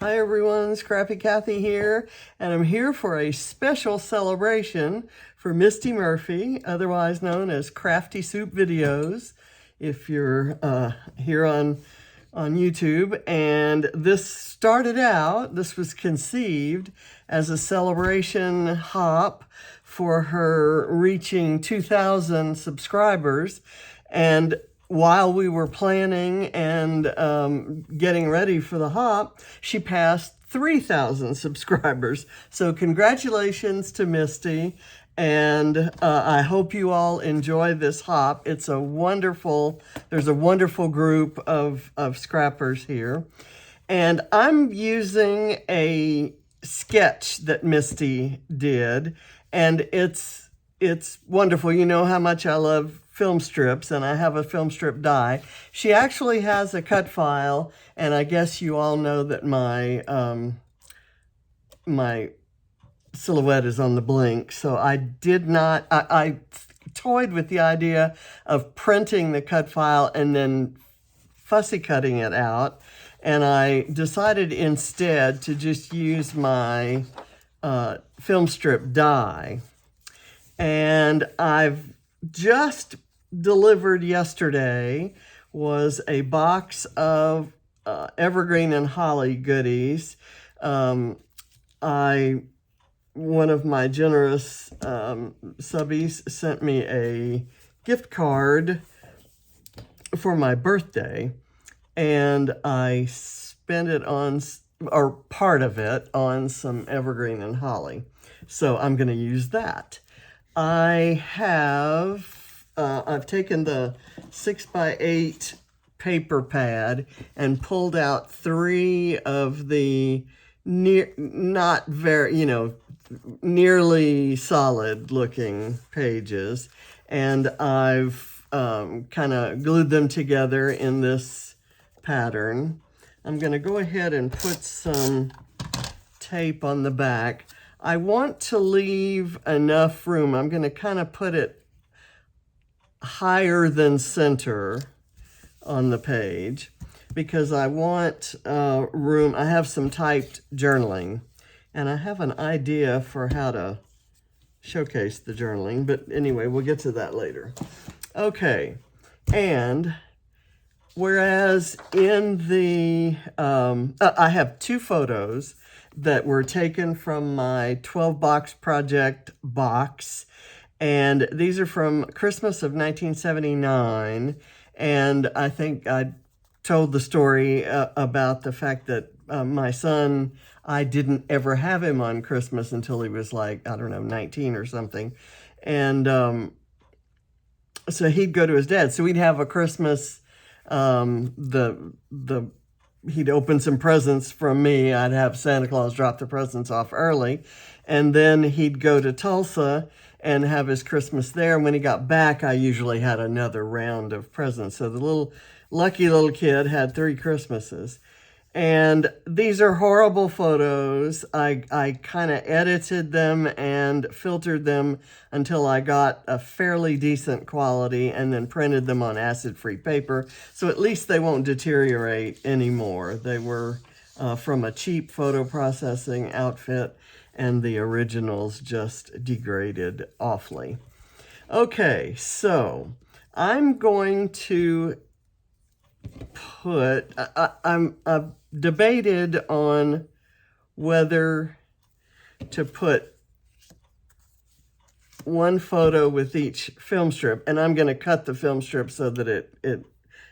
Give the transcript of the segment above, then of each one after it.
Hi everyone, Scrappy Kathy here, and I'm here for a special celebration for Misty Murphy, otherwise known as Crafty Soup Videos, if you're here on YouTube. And this was conceived as a celebration hop for her reaching 2,000 subscribers. And while we were planning and getting ready for the hop, she passed 3,000 subscribers. So congratulations to Misty, and I hope you all enjoy this hop. There's a wonderful group of scrappers here. And I'm using a sketch that Misty did, and it's wonderful. You know how much I love film strips, and I have a film strip die. She actually has a cut file, and I guess you all know that my my silhouette is on the blink, so I toyed with the idea of printing the cut file and then fussy cutting it out, and I decided instead to just use my film strip die. And I've just delivered yesterday was a box of Evergreen and Holly goodies. One of my generous subbies sent me a gift card for my birthday, and I spent it on, or part of it, on some Evergreen and Holly. So I'm going to use that. I've taken the 6x8 paper pad and pulled out 3 of the not very, nearly solid looking pages, and I've kind of glued them together in this pattern. I'm going to go ahead and put some tape on the back. I want to leave enough room. I'm going to kind of put it higher than center on the page because I want room. I have some typed journaling, and I have an idea for how to showcase the journaling, but anyway, we'll get to that later. Okay, and whereas in the, I have 2 photos that were taken from my 12-box project box, and these are from Christmas of 1979, and I think I told the story about the fact that my son, I didn't ever have him on Christmas until he was like, I don't know, 19 or something, and so he'd go to his dad, so we'd have a Christmas, he'd open some presents from me. I'd have Santa Claus drop the presents off early. And then he'd go to Tulsa and have his Christmas there. And when he got back, I usually had another round of presents. So the lucky little kid had 3 Christmases. And these are horrible photos. I kind of edited them and filtered them until I got a fairly decent quality, and then printed them on acid-free paper, so at least they won't deteriorate anymore. They were from a cheap photo processing outfit, and the originals just degraded awfully. Okay, so I'm going to put, I've debated on whether to put one photo with each film strip, and I'm going to cut the film strip so that it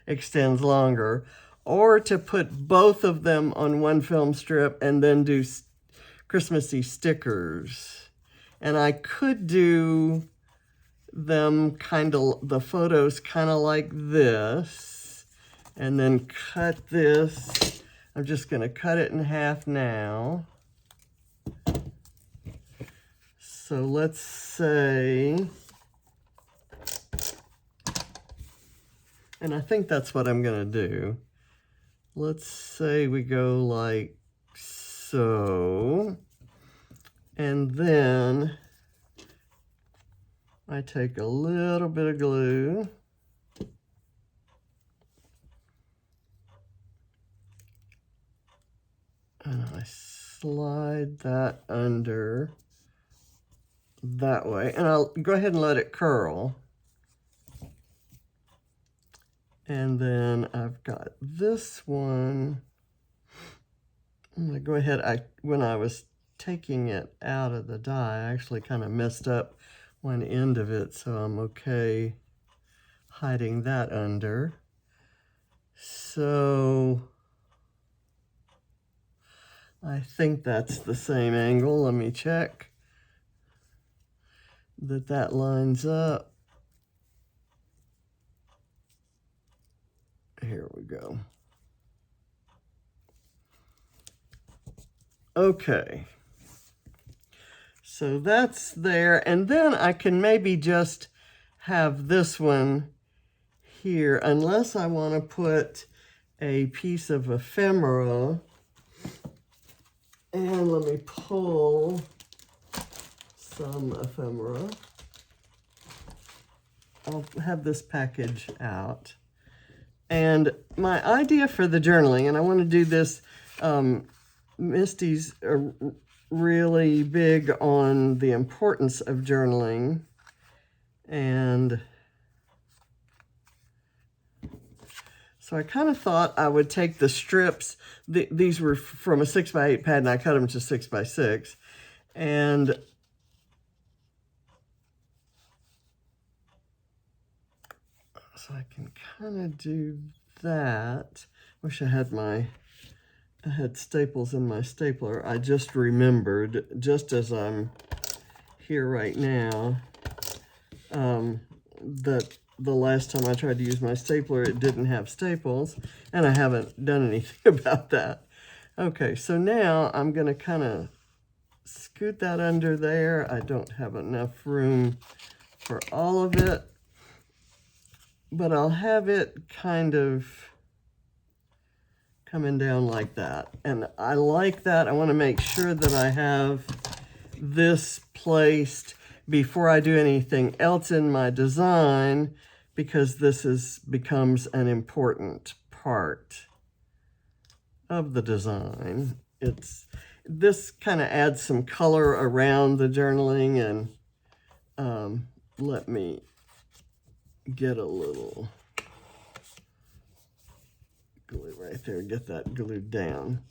extends longer, or to put both of them on one film strip and then do Christmassy stickers. And I could do them the photos kind of like this, and then cut this. I'm just going to cut it in half now. So let's say, and I think that's what I'm going to do. Let's say we go like so, and then I take a little bit of glue and I slide that under that way, and I'll go ahead and let it curl. And then I've got this one. I'm gonna go ahead, when I was taking it out of the die, I actually kind of messed up one end of it, so I'm okay hiding that under. So I think that's the same angle. Let me check that lines up. Here we go. Okay. So that's there. And then I can maybe just have this one here, unless I want to put a piece of ephemera. And let me pull some ephemera. I'll have this package out. And my idea for the journaling, and I want to do this, Misty's really big on the importance of journaling. And so I kind of thought I would take the strips. These were from a 6x8 pad, and I cut them to 6x6. And so I can kind of do that. Wish I had staples in my stapler. I just remembered, just as I'm here right now, that the last time I tried to use my stapler, it didn't have staples, and I haven't done anything about that. Okay, so now I'm going to kind of scoot that under there. I don't have enough room for all of it, but I'll have it kind of coming down like that. And I like that. I want to make sure that I have this placed before I do anything else in my design, because this becomes an important part of the design. This kind of adds some color around the journaling, and let me get a little glue right there, get that glued down.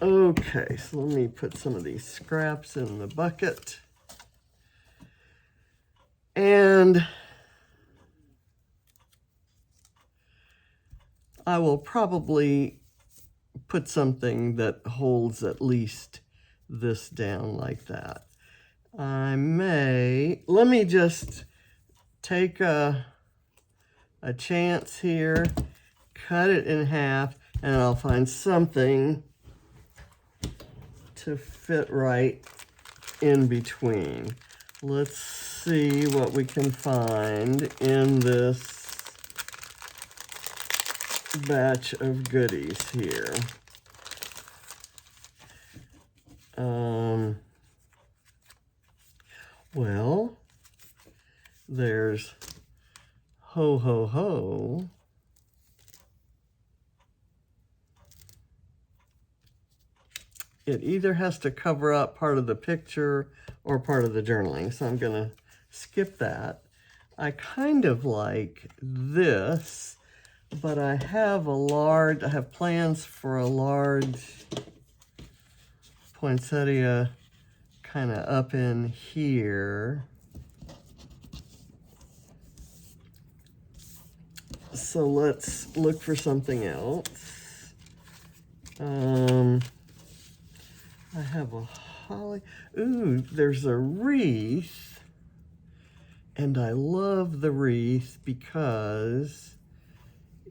Okay, so let me put some of these scraps in the bucket. And I will probably put something that holds at least this down like that. Let me just take a chance here, cut it in half, and I'll find something to fit right in between. Let's see what we can find in this batch of goodies here. Well, there's ho ho ho. It either has to cover up part of the picture or part of the journaling, so I'm going to skip that. I kind of like this, but I have plans for a large poinsettia kind of up in here. So let's look for something else. I have a holly. Ooh, there's a wreath. And I love the wreath because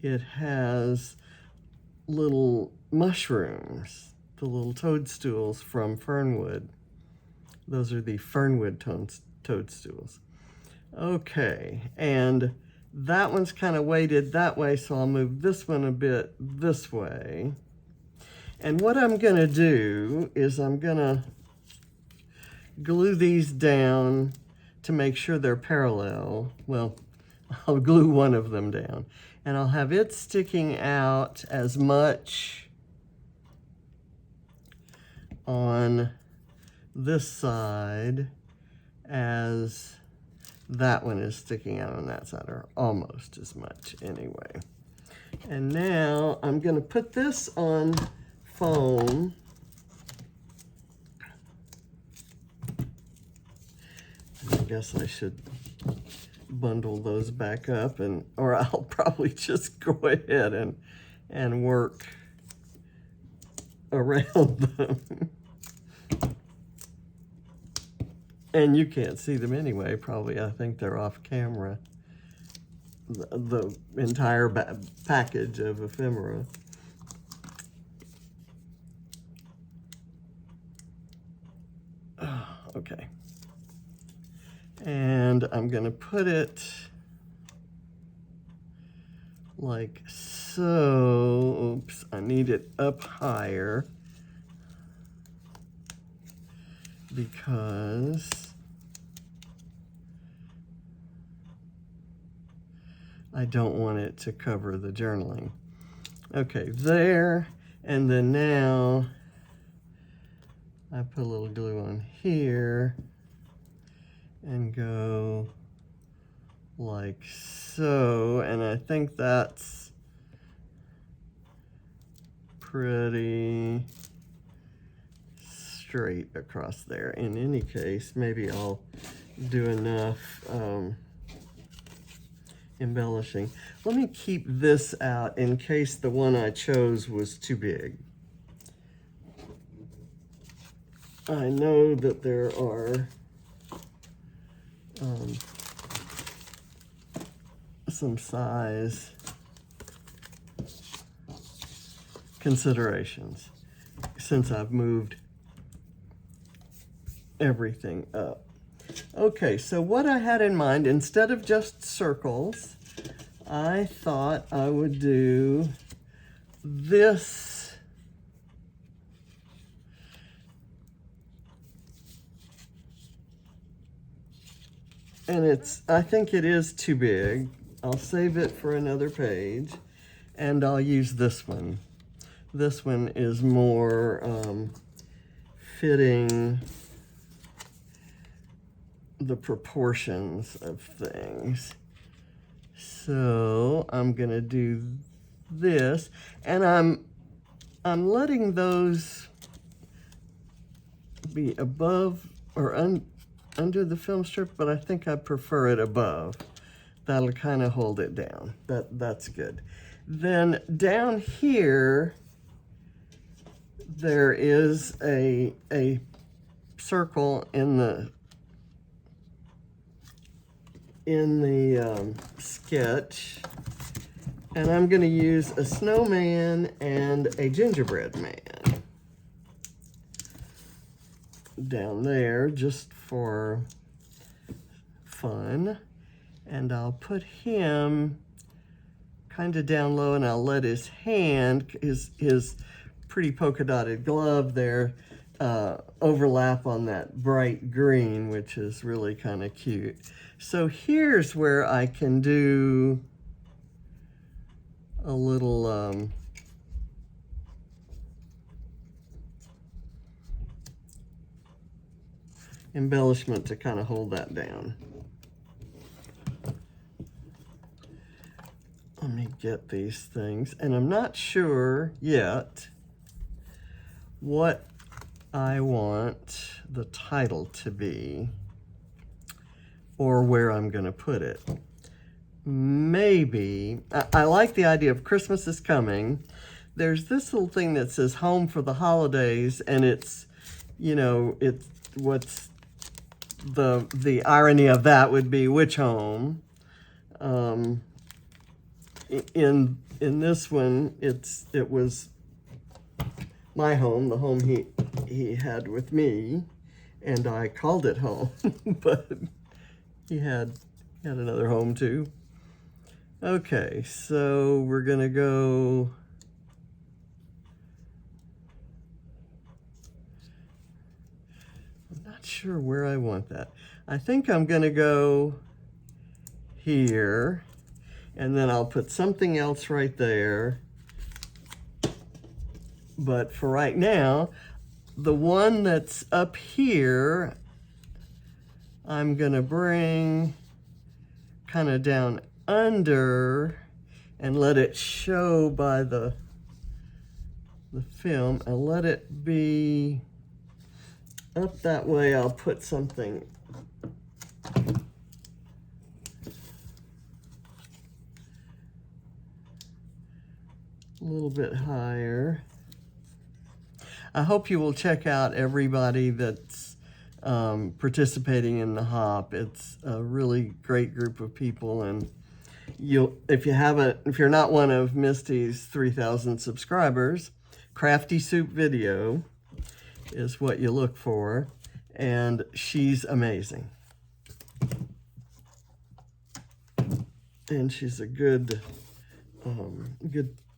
it has little mushrooms, the little toadstools from fernwood. Those are the fernwood toadstools. Okay, and that one's kind of weighted that way, so I'll move this one a bit this way. And what I'm going to do is I'm going to glue these down to make sure they're parallel. Well, I'll glue one of them down. And I'll have it sticking out as much on this side as that one is sticking out on that side, or almost as much anyway. And now I'm going to put this on foam. I guess I should bundle those back up, or I'll probably just go ahead and work around them. And you can't see them anyway, probably. I think they're off camera. The entire package of ephemera. Okay. And I'm going to put it like so. Oops, I need it up higher because I don't want it to cover the journaling. Okay, there. And then now I put a little glue on here and go like so. And I think that's pretty straight across there. In any case, maybe I'll do enough embellishing. Let me keep this out in case the one I chose was too big. I know that there are some size considerations since I've moved everything up. Okay, so what I had in mind, instead of just circles, I thought I would do this. And I think it is too big. I'll save it for another page, and I'll use this one. This one is more fitting the proportions of things. So I'm gonna do this, and I'm letting those be above or under the film strip, but I think I prefer it above. That'll kind of hold it down. That's good. Then down here, there is a circle in the sketch, and I'm going to use a snowman and a gingerbread man down there just for fun. And I'll put him kind of down low, and I'll let his hand, his pretty polka dotted glove there, overlap on that bright green, which is really kind of cute. So here's where I can do a little embellishment to kind of hold that down. Let me get these things, and I'm not sure yet what I want the title to be or where I'm going to put it. Maybe, I like the idea of Christmas is coming. There's this little thing that says home for the holidays, and it's, you know, it's what's the irony of that would be which home. In this one, it was my home, the home he had with me, and I called it home, but he had another home too. Okay, so we're gonna go I'm not sure where I want that. I think I'm gonna go here, and then I'll put something else right there. But for right now, the one that's up here, I'm gonna bring kind of down under and let it show by the film, and let it be up that way. I'll put something a little bit higher. I hope you will check out everybody that's participating in the hop. It's a really great group of people, and if you're not one of Misty's 3,000 subscribers, Crafty Soup video is what you look for, and she's amazing. And she's a good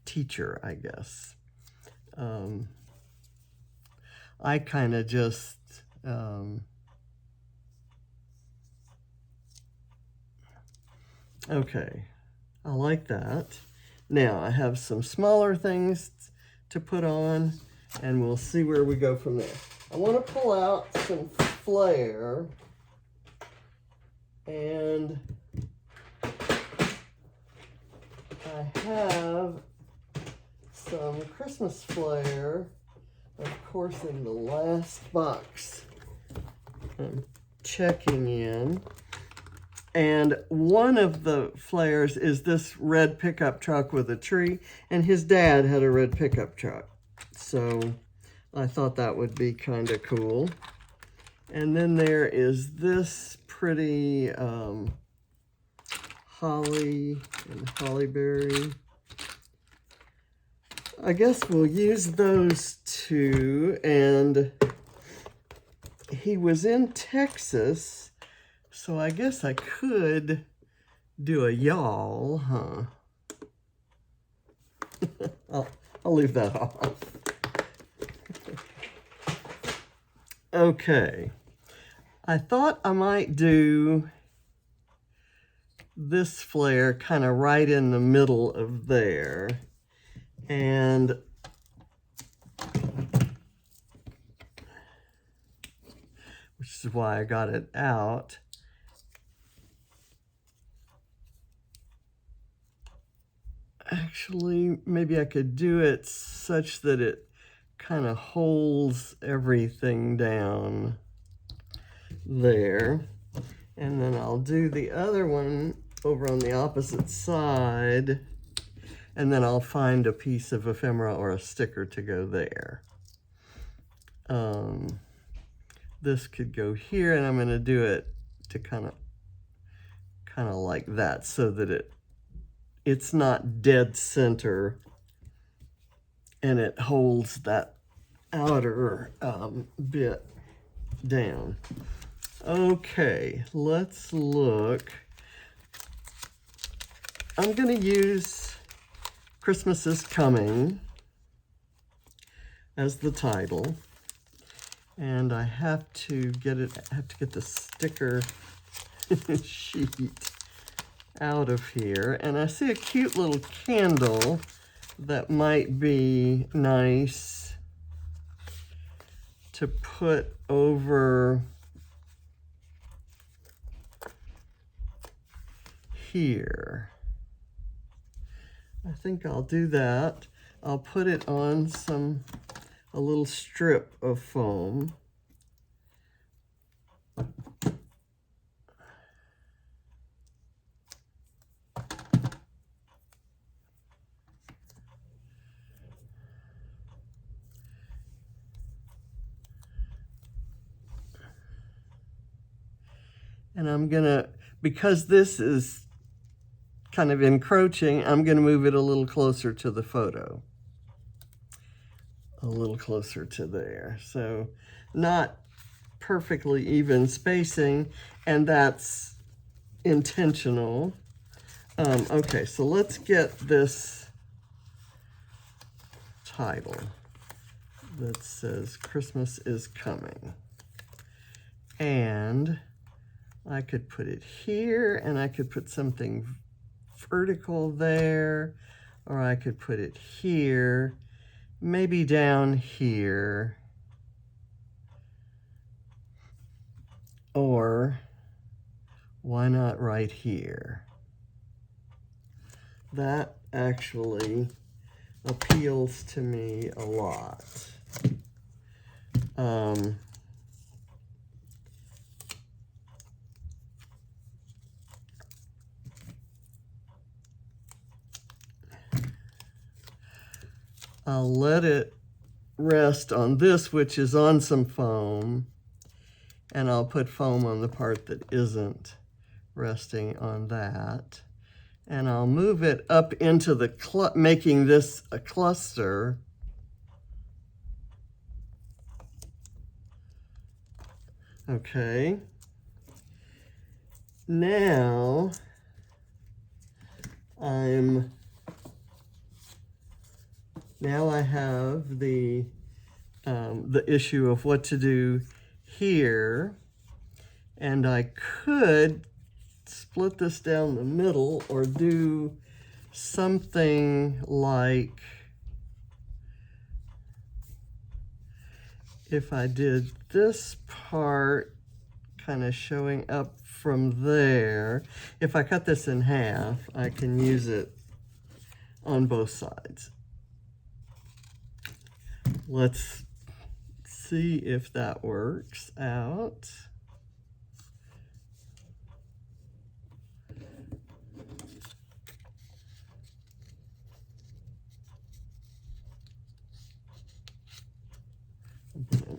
teacher, I guess. I kind of just okay, I like that. Now I have some smaller things to put on, and we'll see where we go from there. I want to pull out some Flair, and I have some Christmas Flair, of course, in the last box. I'm checking in. And one of the Flairs is this red pickup truck with a tree, and his dad had a red pickup truck. So I thought that would be kind of cool. And then there is this pretty holly and hollyberry. I guess we'll use those two. And he was in Texas, so I guess I could do a y'all, huh? I'll leave that off. Okay. I thought I might do this Flair kind of right in the middle of there. And which is why I got it out. Actually, maybe I could do it such that it kind of holds everything down there. And then I'll do the other one over on the opposite side, and then I'll find a piece of ephemera or a sticker to go there. This could go here, and I'm going to do it to kind of like that, so that it's not dead center, and it holds that outer bit down. Okay, let's look. I'm going to use Christmas is Coming as the title, and I have to get the sticker sheet out of here. And I see a cute little candle that might be nice to put over here. I think I'll do that. I'll put it on a little strip of foam. And I'm gonna, because this is kind of encroaching, I'm gonna move it a little closer to the photo. A little closer to there. So not perfectly even spacing, and that's intentional. Okay, so let's get this title that says Christmas is Coming. And I could put it here, and I could put something vertical there, or I could put it here, maybe down here. Or why not right here? That actually appeals to me a lot. I'll let it rest on this, which is on some foam, and I'll put foam on the part that isn't resting on that. And I'll move it up into the, making this a cluster. Okay. Now I have the issue of what to do here, and I could split this down the middle or do something like, if I did this part kind of showing up from there, if I cut this in half, I can use it on both sides. Let's see if that works out.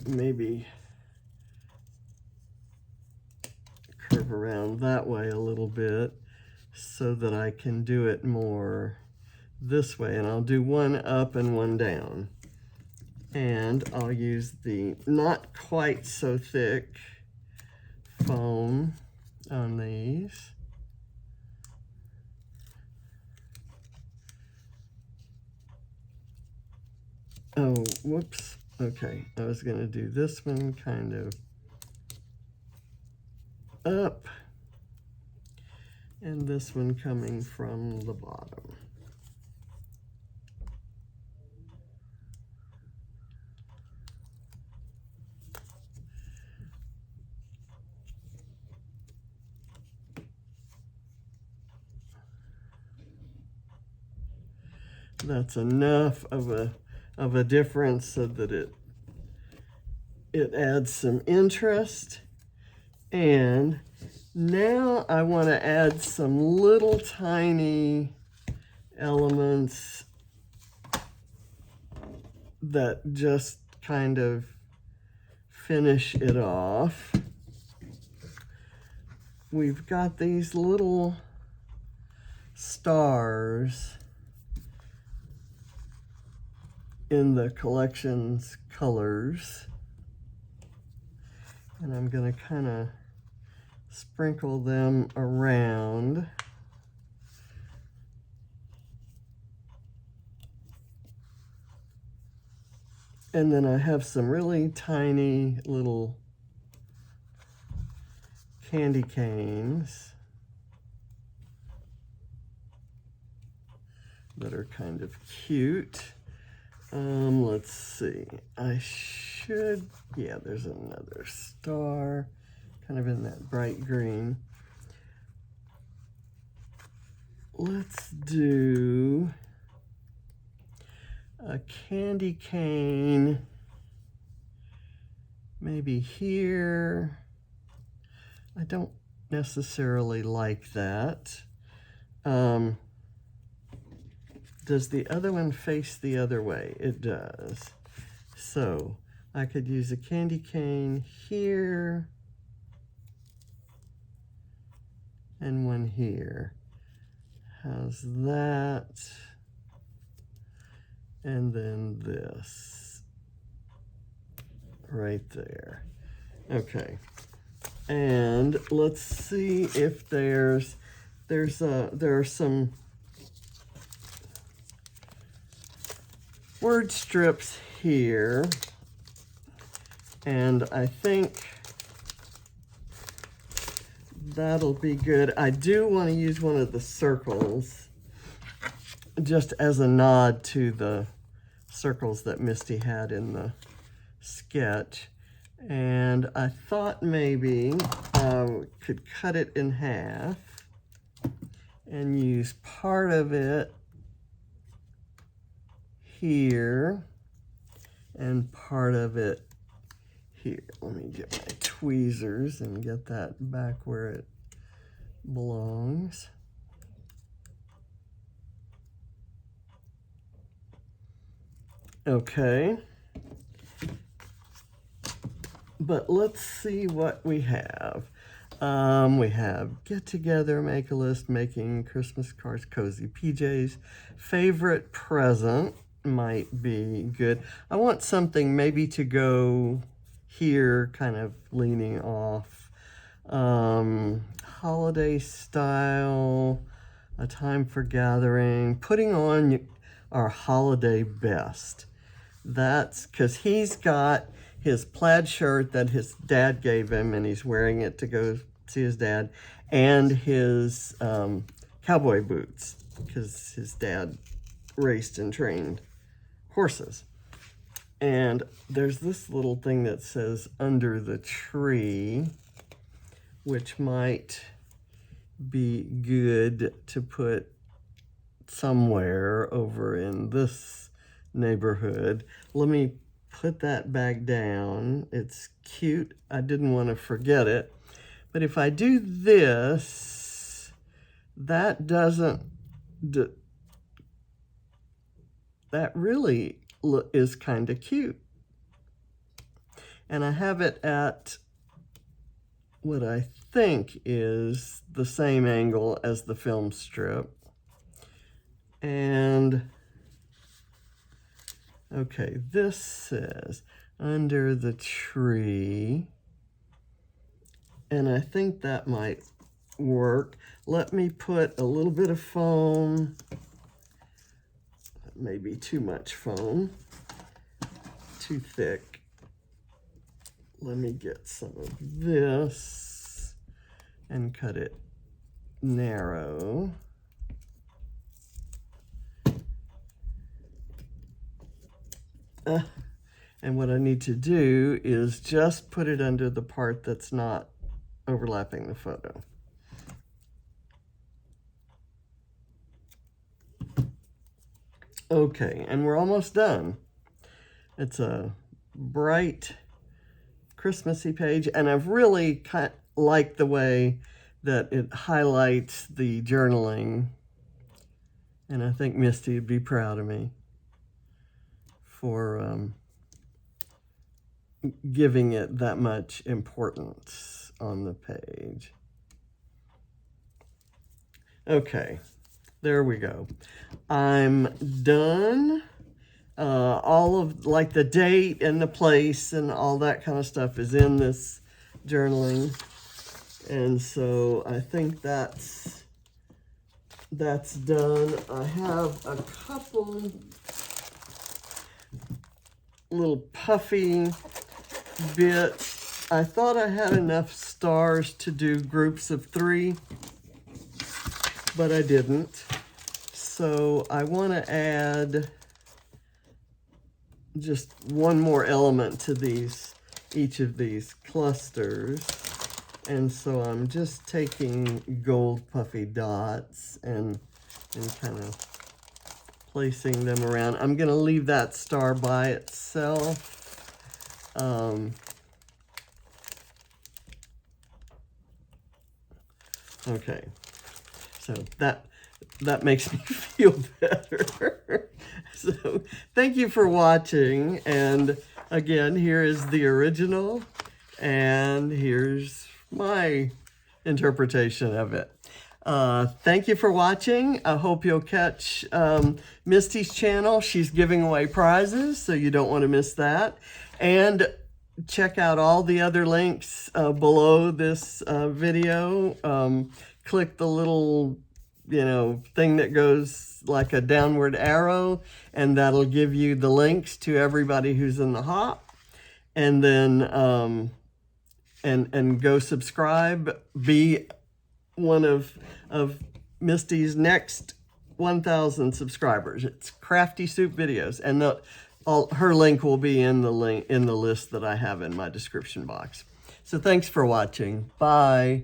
Maybe curve around that way a little bit so that I can do it more this way, and I'll do one up and one down. And I'll use the not quite so thick foam on these. Oh, whoops. Okay, I was going to do this one kind of up, and this one coming from the bottom. That's enough of a difference so that it adds some interest. And now I want to add some little tiny elements that just kind of finish it off. We've got these little stars in the collection's colors, and I'm going to kind of sprinkle them around. And then I have some really tiny little candy canes that are kind of cute. Let's see, yeah, there's another star, kind of in that bright green. Let's do a candy cane, maybe here. I don't necessarily like that. Does the other one face the other way? It does. So I could use a candy cane here and one here. How's that? And then this right there. Okay. And let's see if there are some word strips here, and I think that'll be good. I do want to use one of the circles just as a nod to the circles that Misty had in the sketch, And I thought maybe I could cut it in half and use part of it here and part of it here. Let me get my tweezers and get that back where it belongs. Okay. But let's see what we have. We have get together, make a list, making Christmas cards, cozy PJs. Favorite present might be good. I want something maybe to go here, kind of leaning off. Holiday style, a time for gathering, putting on our holiday best. That's because he's got his plaid shirt that his dad gave him, and he's wearing it to go see his dad, and his cowboy boots, because his dad raced and trained horses. And there's this little thing that says under the tree, which might be good to put somewhere over in this neighborhood. Let me put that back down. It's cute. I didn't want to forget it. But if I do this, that doesn't, that really is kind of cute. And I have it at what I think is the same angle as the film strip. And okay, this says under the tree, and I think that might work. Let me put a little bit of foam, maybe too much foam, too thick. Let me get some of this and cut it narrow. And what I need to do is just put it under the part that's not overlapping the photo. Okay, and we're almost done. It's a bright Christmassy page, and I've really liked the way that it highlights the journaling, and I think Misty would be proud of me for giving it that much importance on the page. Okay, there we go. I'm done. All of, like, the date and the place and all that kind of stuff is in this journaling. And so I think that's done. I have a couple little puffy bits. I thought I had enough stars to do groups of 3, but I didn't. So I want to add just one more element to each of these clusters. And so I'm just taking gold puffy dots and kind of placing them around. I'm going to leave that star by itself. Okay, so that makes me feel better. So thank you for watching. And again, here is the original, and here's my interpretation of it. Thank you for watching. I hope you'll catch Misty's channel. She's giving away prizes, so you don't want to miss that. And check out all the other links below this video. Click the little, thing that goes like a downward arrow, and that'll give you the links to everybody who's in the hop. And then and go subscribe. Be one of Misty's next 1,000 subscribers. It's Crafty Soup videos, and her link will be in the list that I have in my description box. So thanks for watching. Bye.